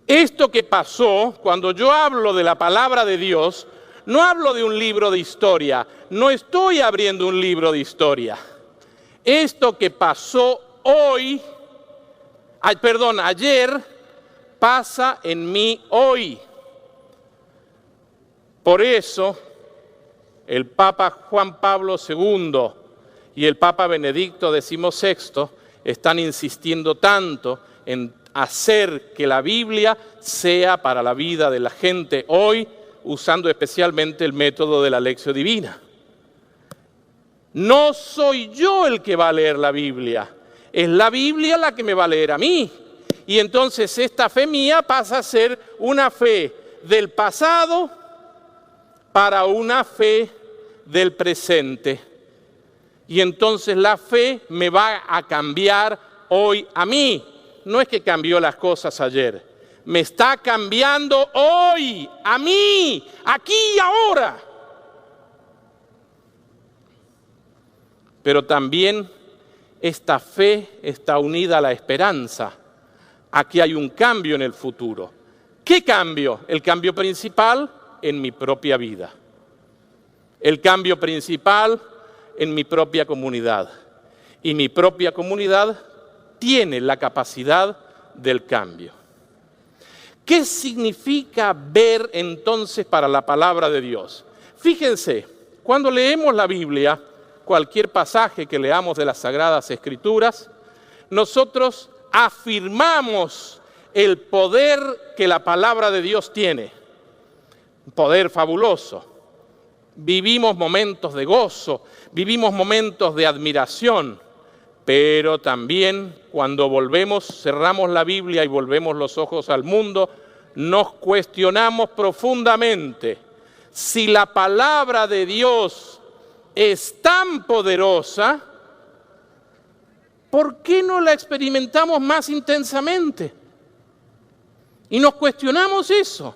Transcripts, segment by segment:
Esto que pasó, cuando yo hablo de la palabra de Dios, no hablo de un libro de historia, no estoy abriendo un libro de historia. Esto que pasó ayer, pasa en mí hoy. Por eso, el Papa Juan Pablo II y el Papa Benedicto XVI están insistiendo tanto en hacer que la Biblia sea para la vida de la gente hoy, usando especialmente el método de la Lectio Divina. No soy yo el que va a leer la Biblia, es la Biblia la que me va a leer a mí. Y entonces esta fe mía pasa a ser una fe del pasado para una fe del presente. Y entonces la fe me va a cambiar hoy a mí. No es que cambió las cosas ayer, me está cambiando hoy, a mí, aquí y ahora. Pero también esta fe está unida a la esperanza. Aquí hay un cambio en el futuro. ¿Qué cambio? El cambio principal en mi propia vida. El cambio principal en mi propia comunidad. Y mi propia comunidad tiene la capacidad del cambio. ¿Qué significa ver entonces para la palabra de Dios? Fíjense, cuando leemos la Biblia, cualquier pasaje que leamos de las Sagradas Escrituras, nosotros afirmamos el poder que la palabra de Dios tiene. Un poder fabuloso. Vivimos momentos de gozo, vivimos momentos de admiración, pero también cuando cerramos la Biblia y volvemos los ojos al mundo, nos cuestionamos profundamente si la palabra de Dios es tan poderosa, ¿por qué no la experimentamos más intensamente? Y nos cuestionamos eso.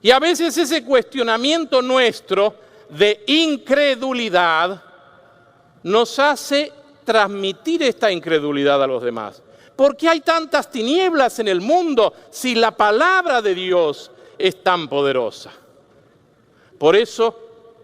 Y a veces ese cuestionamiento nuestro de incredulidad nos hace transmitir esta incredulidad a los demás. ¿Por qué hay tantas tinieblas en el mundo si la palabra de Dios es tan poderosa? Por eso,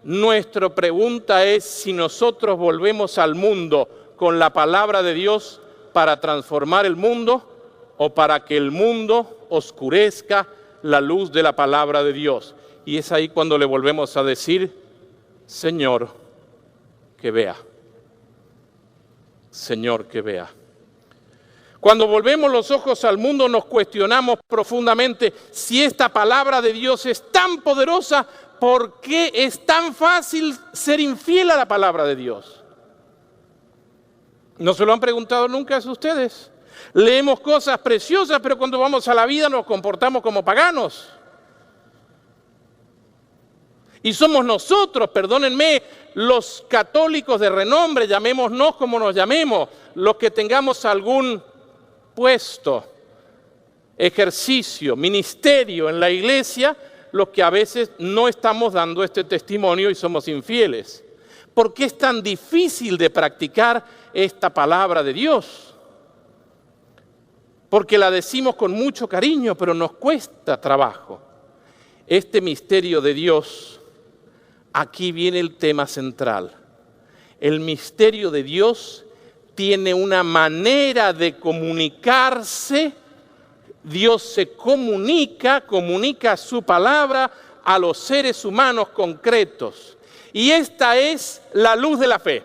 nuestra pregunta es si nosotros volvemos al mundo con la palabra de Dios para transformar el mundo o para que el mundo oscurezca la luz de la palabra de Dios. Y es ahí cuando le volvemos a decir, Señor, que vea. Señor, que vea. Cuando volvemos los ojos al mundo nos cuestionamos profundamente si esta palabra de Dios es tan poderosa, ¿por qué es tan fácil ser infiel a la palabra de Dios? ¿No se lo han preguntado nunca a ustedes? Leemos cosas preciosas, pero cuando vamos a la vida nos comportamos como paganos. Y somos nosotros, perdónenme, los católicos de renombre, llamémonos como nos llamemos, los que tengamos algún puesto, ejercicio, ministerio en la iglesia, los que a veces no estamos dando este testimonio y somos infieles. ¿Por qué es tan difícil de practicar esta palabra de Dios? Porque la decimos con mucho cariño, pero nos cuesta trabajo. Este misterio de Dios, aquí viene el tema central. El misterio de Dios tiene una manera de comunicarse. Dios se comunica su palabra a los seres humanos concretos. Y esta es la luz de la fe.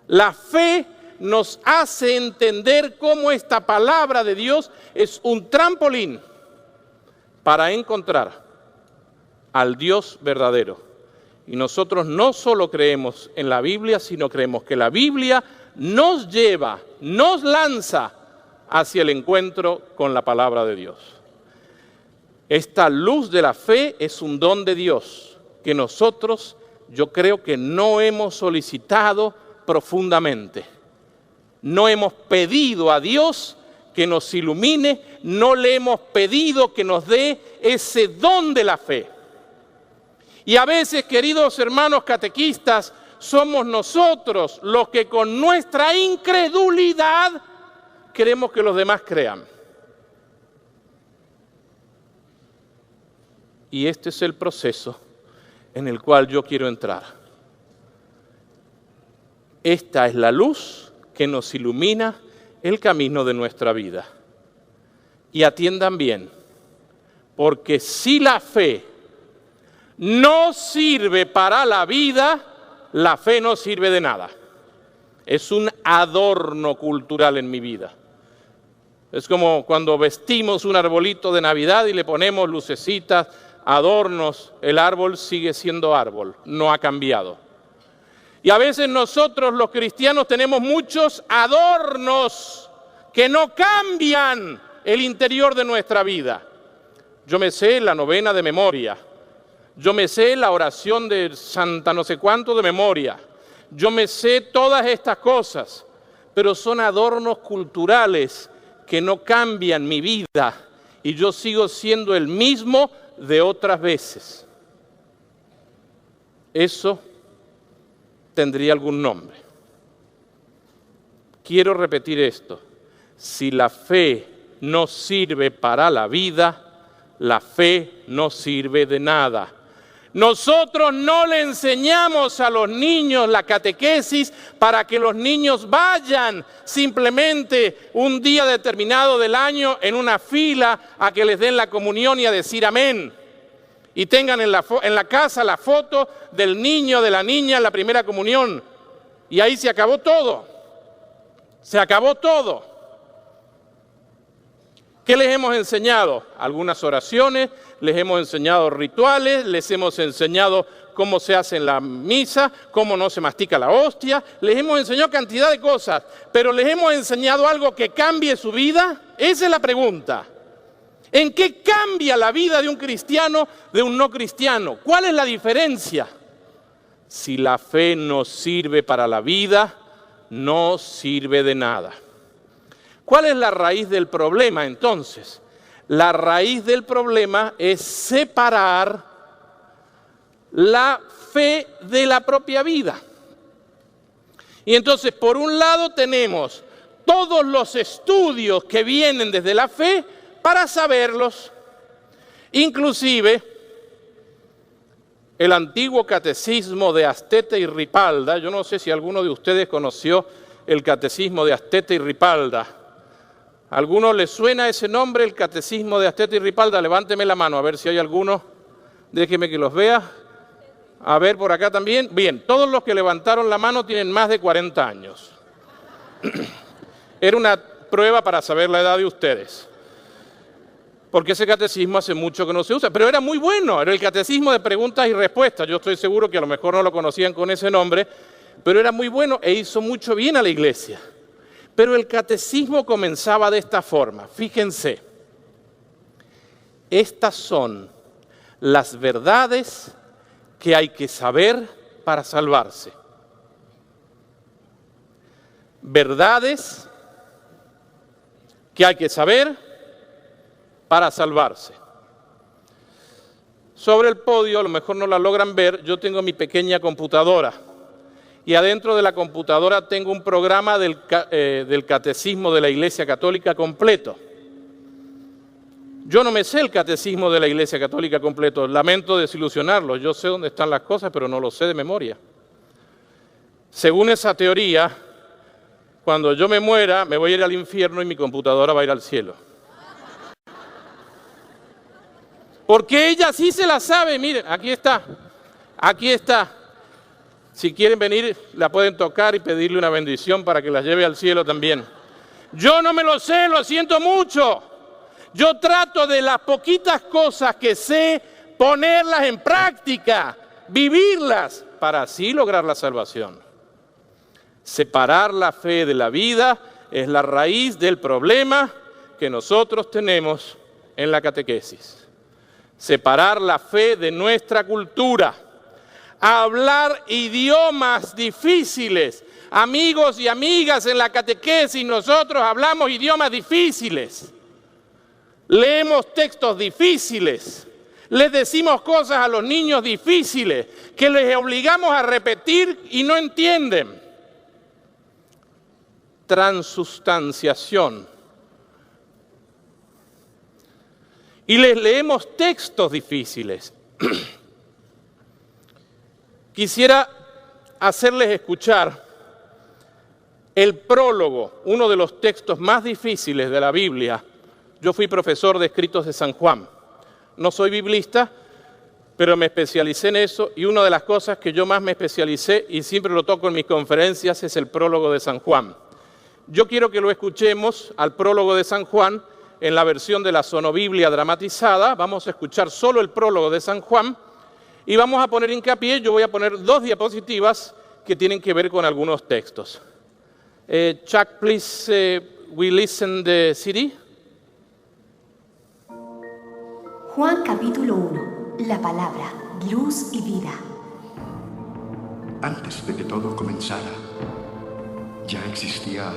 La fe nos hace entender cómo esta palabra de Dios es un trampolín para encontrar al Dios verdadero. Y nosotros no solo creemos en la Biblia, sino creemos que la Biblia nos lleva, nos lanza hacia el encuentro con la palabra de Dios. Esta luz de la fe es un don de Dios que nosotros, yo creo que no hemos solicitado profundamente. No hemos pedido a Dios que nos ilumine, no le hemos pedido que nos dé ese don de la fe. Y a veces, queridos hermanos catequistas, somos nosotros los que con nuestra incredulidad queremos que los demás crean. Y este es el proceso en el cual yo quiero entrar. Esta es la luz que nos ilumina el camino de nuestra vida. Y atiendan bien, porque si la fe no sirve para la vida, la fe no sirve de nada. Es un adorno cultural en mi vida. Es como cuando vestimos un arbolito de Navidad y le ponemos lucecitas, adornos, el árbol sigue siendo árbol, no ha cambiado. Y a veces nosotros los cristianos tenemos muchos adornos que no cambian el interior de nuestra vida. Yo me sé la novena de memoria, yo me sé la oración de Santa no sé cuánto de memoria, yo me sé todas estas cosas, pero son adornos culturales que no cambian mi vida y yo sigo siendo el mismo de otras veces. Eso tendría algún nombre. Quiero repetir esto. Si la fe no sirve para la vida, la fe no sirve de nada. Nosotros no le enseñamos a los niños la catequesis para que los niños vayan simplemente un día determinado del año en una fila a que les den la comunión y a decir amén. Y tengan en la casa la foto del niño, de la niña en la primera comunión. Y ahí se acabó todo. Se acabó todo. ¿Qué les hemos enseñado? Algunas oraciones, les hemos enseñado rituales, les hemos enseñado cómo se hace en la misa, cómo no se mastica la hostia, les hemos enseñado cantidad de cosas, pero ¿les hemos enseñado algo que cambie su vida? Esa es la pregunta. ¿En qué cambia la vida de un cristiano de un no cristiano? ¿Cuál es la diferencia? Si la fe no sirve para la vida, no sirve de nada. ¿Cuál es la raíz del problema entonces? La raíz del problema es separar la fe de la propia vida. Y entonces, por un lado tenemos todos los estudios que vienen desde la fe para saberlos. Inclusive, el antiguo catecismo de Astete y Ripalda, yo no sé si alguno de ustedes conoció el catecismo de Astete y Ripalda. ¿A alguno le suena ese nombre, el catecismo de Astete y Ripalda? Levánteme la mano, a ver si hay alguno. Déjeme que los vea. A ver, por acá también. Bien, todos los que levantaron la mano tienen más de 40 años. Era una prueba para saber la edad de ustedes. Porque ese catecismo hace mucho que no se usa. Pero era muy bueno, era el catecismo de preguntas y respuestas. Yo estoy seguro que a lo mejor no lo conocían con ese nombre, pero era muy bueno e hizo mucho bien a la iglesia. Pero el catecismo comenzaba de esta forma. Fíjense, estas son las verdades que hay que saber para salvarse. Verdades que hay que saber para salvarse. Sobre el podio, a lo mejor no la logran ver, yo tengo mi pequeña computadora. Y adentro de la computadora tengo un programa del Catecismo de la Iglesia Católica completo. Yo no me sé el Catecismo de la Iglesia Católica completo, lamento desilusionarlos, yo sé dónde están las cosas, pero no lo sé de memoria. Según esa teoría, cuando yo me muera, me voy a ir al infierno y mi computadora va a ir al cielo. Porque ella sí se la sabe, miren, aquí está, aquí está. Si quieren venir, la pueden tocar y pedirle una bendición para que las lleve al cielo también. Yo no me lo sé, lo siento mucho. Yo trato de las poquitas cosas que sé, ponerlas en práctica, vivirlas, para así lograr la salvación. Separar la fe de la vida es la raíz del problema que nosotros tenemos en la catequesis. Separar la fe de nuestra cultura. Hablar idiomas difíciles. Amigos y amigas, en la catequesis nosotros hablamos idiomas difíciles. Leemos textos difíciles. Les decimos cosas a los niños difíciles que les obligamos a repetir y no entienden. Transustanciación. y les leemos textos difíciles. Quisiera hacerles escuchar el prólogo, uno de los textos más difíciles de la Biblia. Yo fui profesor de escritos de San Juan. No soy biblista, pero me especialicé en eso, y una de las cosas que yo más me especialicé, y siempre lo toco en mis conferencias, es el prólogo de San Juan. Yo quiero que lo escuchemos al prólogo de San Juan en la versión de la Sonobiblia dramatizada. Vamos a escuchar solo el prólogo de San Juan y vamos a poner hincapié. Yo voy a poner 2 diapositivas que tienen que ver con algunos textos. Chuck, please, we listen the CD. Juan capítulo 1. La palabra, luz y vida. Antes de que todo comenzara, ya existía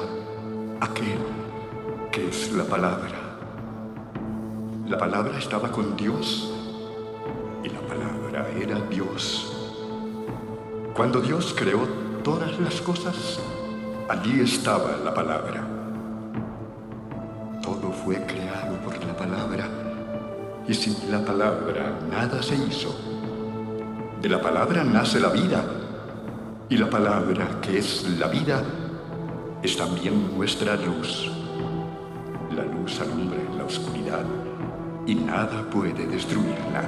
aquel que es la palabra. La palabra estaba con Dios y la palabra era Dios. Cuando Dios creó todas las cosas, allí estaba la palabra. Todo fue creado por la palabra, y sin la palabra nada se hizo. De la palabra nace la vida, y la palabra, que es la vida, es también nuestra luz. La luz alumbra en la oscuridad, y nada puede destruirla.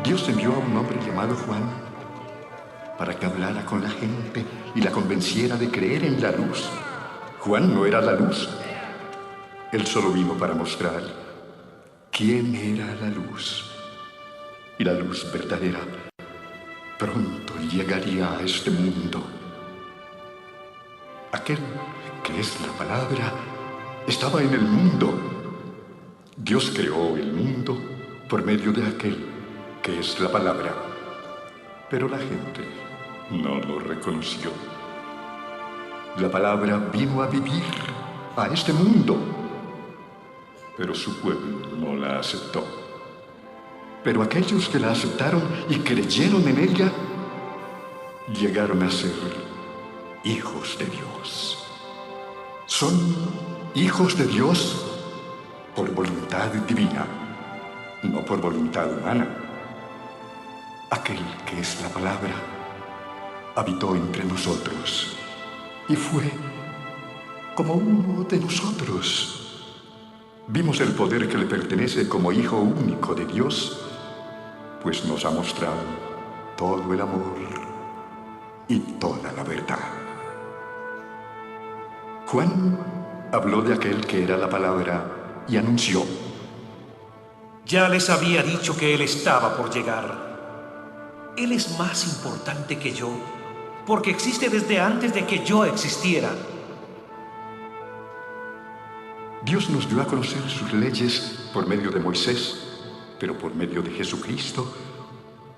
Dios envió a un hombre llamado Juan para que hablara con la gente y la convenciera de creer en la luz. Juan no era la luz. Él solo vino para mostrar quién era la luz. Y la luz verdadera pronto llegaría a este mundo. Aquel que es la palabra estaba en el mundo. Dios creó el mundo por medio de aquel que es la palabra. Pero la gente no lo reconoció. La palabra vino a vivir a este mundo, pero su pueblo no la aceptó. Pero aquellos que la aceptaron y creyeron en ella, llegaron a ser hijos de Dios. Son hijos de Dios por voluntad divina, no por voluntad humana. Aquel que es la palabra habitó entre nosotros y fue como uno de nosotros. Vimos el poder que le pertenece como Hijo único de Dios, pues nos ha mostrado todo el amor y toda la verdad. Juan habló de aquel que era la palabra y anunció: ya les había dicho que Él estaba por llegar. Él es más importante que yo, porque existe desde antes de que yo existiera. Dios nos dio a conocer sus leyes por medio de Moisés, pero por medio de Jesucristo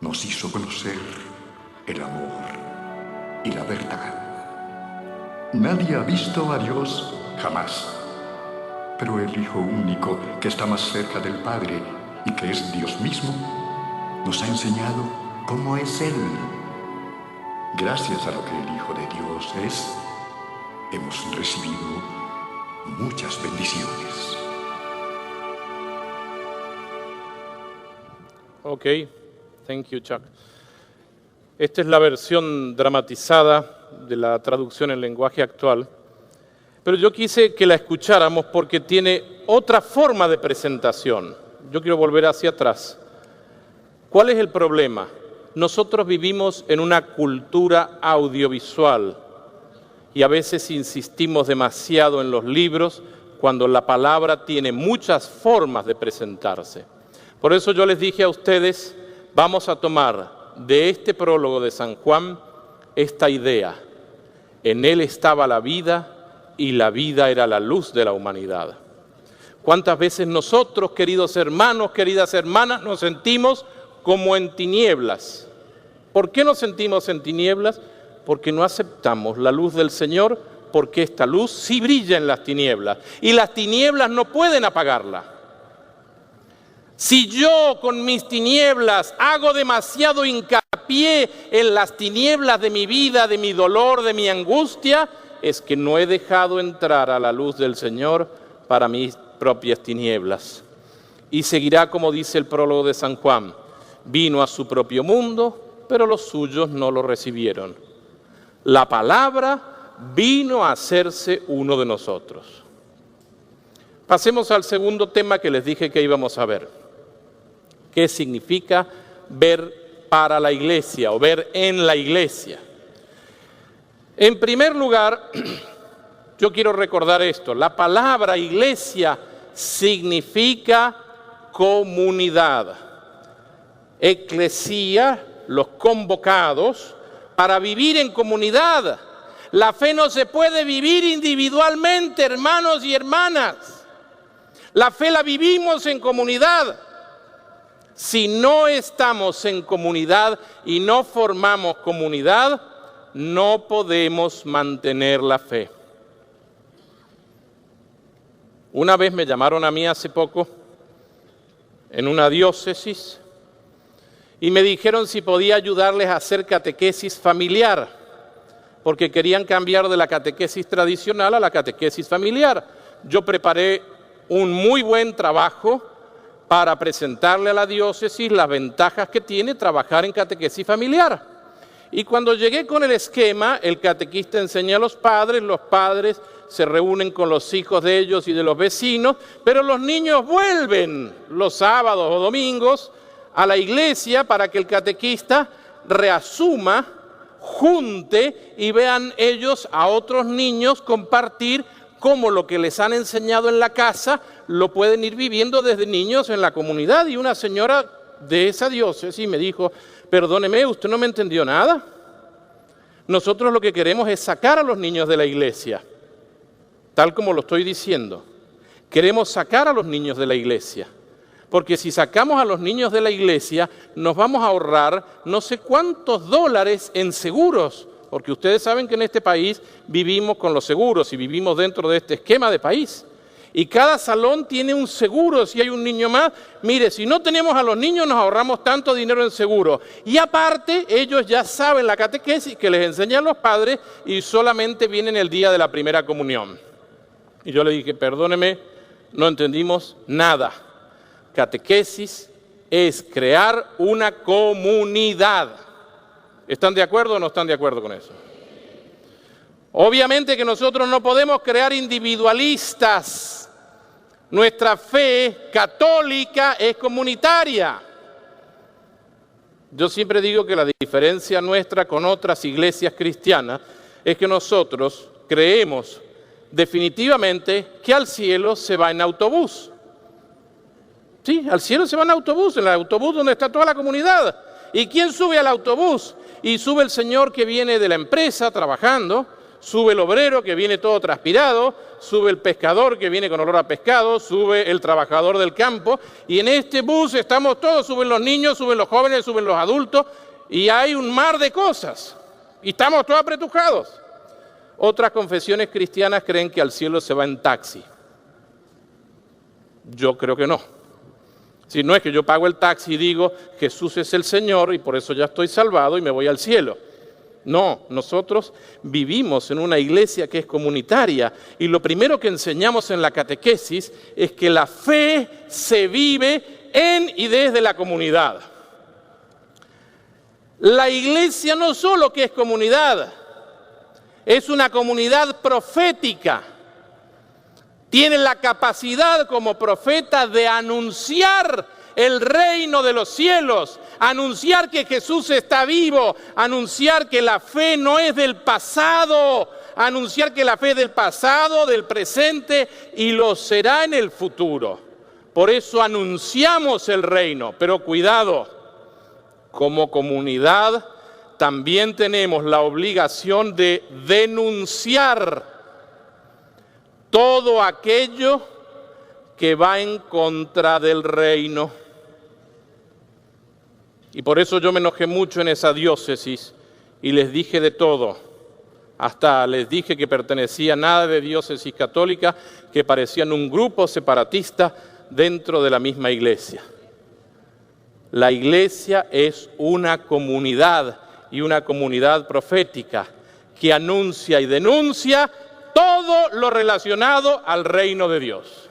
nos hizo conocer el amor y la verdad. Nadie ha visto a Dios jamás, pero el Hijo único, que está más cerca del Padre y que es Dios mismo, nos ha enseñado cómo es Él. Gracias a lo que el Hijo de Dios es, hemos recibido muchas bendiciones. Ok, thank you, Chuck. Esta es la versión dramatizada de la traducción en lenguaje actual, pero yo quise que la escucháramos porque tiene otra forma de presentación. Yo quiero volver hacia atrás. ¿Cuál es el problema? Nosotros vivimos en una cultura audiovisual y a veces insistimos demasiado en los libros cuando la palabra tiene muchas formas de presentarse. Por eso yo les dije a ustedes, vamos a tomar de este prólogo de San Juan esta idea. En él estaba la vida y la vida era la luz de la humanidad. ¿Cuántas veces nosotros, queridos hermanos, queridas hermanas, nos sentimos como en tinieblas? ¿Por qué nos sentimos en tinieblas? Porque no aceptamos la luz del Señor, porque esta luz sí brilla en las tinieblas y las tinieblas no pueden apagarla. Si yo con mis tinieblas hago demasiado hincapié pie en las tinieblas de mi vida, de mi dolor, de mi angustia, es que no he dejado entrar a la luz del Señor para mis propias tinieblas. Y seguirá como dice el prólogo de San Juan: vino a su propio mundo, pero los suyos no lo recibieron. La palabra vino a hacerse uno de nosotros. Pasemos al segundo tema que les dije que íbamos a ver. ¿Qué significa ver para la iglesia o ver en la iglesia? En primer lugar, yo quiero recordar esto. La palabra iglesia significa comunidad. Eclesía, los convocados para vivir en comunidad. La fe no se puede vivir individualmente, hermanos y hermanas. La fe la vivimos en comunidad. Si no estamos en comunidad y no formamos comunidad, no podemos mantener la fe. Una vez me llamaron a mí hace poco en una diócesis y me dijeron si podía ayudarles a hacer catequesis familiar, porque querían cambiar de la catequesis tradicional a la catequesis familiar. Yo preparé un muy buen trabajo para presentarle a la diócesis las ventajas que tiene trabajar en catequesis familiar. Y cuando llegué con el esquema, el catequista enseña a los padres se reúnen con los hijos de ellos y de los vecinos, pero los niños vuelven los sábados o domingos a la iglesia para que el catequista reasuma, junte y vean ellos a otros niños compartir cómo lo que les han enseñado en la casa lo pueden ir viviendo desde niños en la comunidad. Y una señora de esa diócesis me dijo: perdóneme, usted no me entendió nada. Nosotros lo que queremos es sacar a los niños de la iglesia, tal como lo estoy diciendo. Queremos sacar a los niños de la iglesia, porque si sacamos a los niños de la iglesia nos vamos a ahorrar no sé cuántos dólares en seguros, porque ustedes saben que en este país vivimos con los seguros y vivimos dentro de este esquema de país. Y cada salón tiene un seguro si hay un niño más. Mire, si no tenemos a los niños nos ahorramos tanto dinero en seguro. Y aparte, ellos ya saben la catequesis que les enseñan los padres y solamente vienen el día de la primera comunión. Y yo le dije: perdóneme, no entendimos nada. Catequesis es crear una comunidad. ¿Están de acuerdo o no están de acuerdo con eso? Obviamente que nosotros no podemos crear individualistas. Nuestra fe católica es comunitaria. Yo siempre digo que la diferencia nuestra con otras iglesias cristianas es que nosotros creemos definitivamente que al cielo se va en autobús. Sí, al cielo se va en autobús, en el autobús donde está toda la comunidad. ¿Y quién sube al autobús? Y sube el señor que viene de la empresa trabajando, sube el obrero que viene todo transpirado, sube el pescador que viene con olor a pescado, sube el trabajador del campo, y en este bus estamos todos, suben los niños, suben los jóvenes, suben los adultos, y hay un mar de cosas, y estamos todos apretujados. Otras confesiones cristianas creen que al cielo se va en taxi. Yo creo que no. Si no es que yo pago el taxi y digo: Jesús es el Señor y por eso ya estoy salvado y me voy al cielo. No, nosotros vivimos en una iglesia que es comunitaria y lo primero que enseñamos en la catequesis es que la fe se vive en y desde la comunidad. La iglesia no solo que es comunidad, es una comunidad profética. Tiene la capacidad como profeta de anunciar el reino de los cielos, anunciar que Jesús está vivo, anunciar que la fe no es del pasado, anunciar que la fe es del pasado, del presente y lo será en el futuro. Por eso anunciamos el reino, pero cuidado, como comunidad también tenemos la obligación de denunciar todo aquello que va en contra del reino. Y por eso yo me enojé mucho en esa diócesis y les dije de todo. Hasta les dije que pertenecía nada de diócesis católica, que parecían un grupo separatista dentro de la misma iglesia. La iglesia es una comunidad y una comunidad profética que anuncia y denuncia todo lo relacionado al reino de Dios.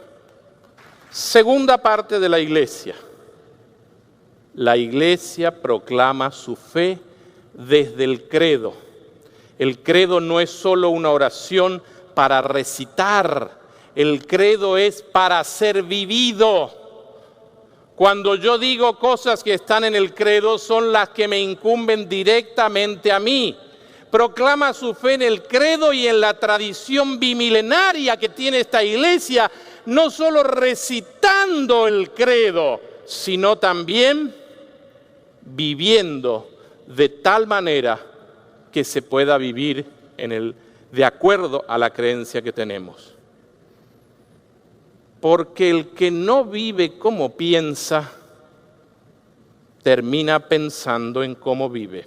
Segunda parte de la iglesia. La iglesia proclama su fe desde el credo. El credo no es solo una oración para recitar, el credo es para ser vivido. Cuando yo digo cosas que están en el credo son las que me incumben directamente a mí. Proclama su fe en el credo y en la tradición bimilenaria que tiene esta iglesia, no solo recitando el credo, sino también viviendo de tal manera que se pueda vivir de acuerdo a la creencia que tenemos. Porque el que no vive como piensa, termina pensando en cómo vive.